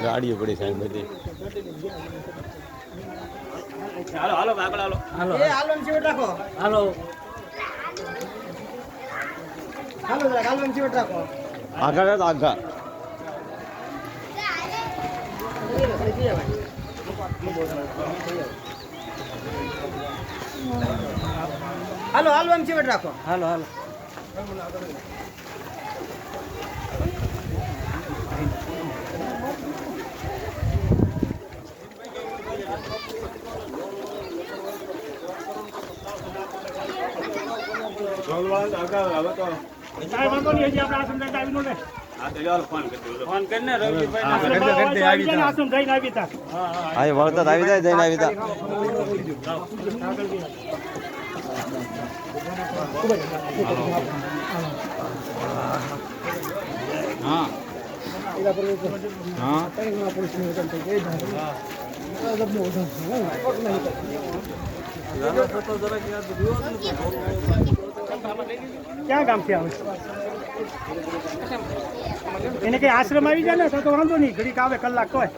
ગાડીઓ પડી સાહેબ બધી. હાલો હાલો આગળ હાલો હાલો એ હાલો ને ચીવટ રાખો હાલો હાલો હાલો ને ચીવટ રાખો આગળ આગળ હાલો હાલો એમ ચીવટ રાખો હાલો હાલો ફોન કરીને રવિભાઈ હા વળતર આવી જાય જઈને આવી તા હા હા ક્યાં ગામથી આવે એને કઈ આશ્રમ આવી જાય ને તો વાંધો નહીં ઘડીક આવે કલાક હોય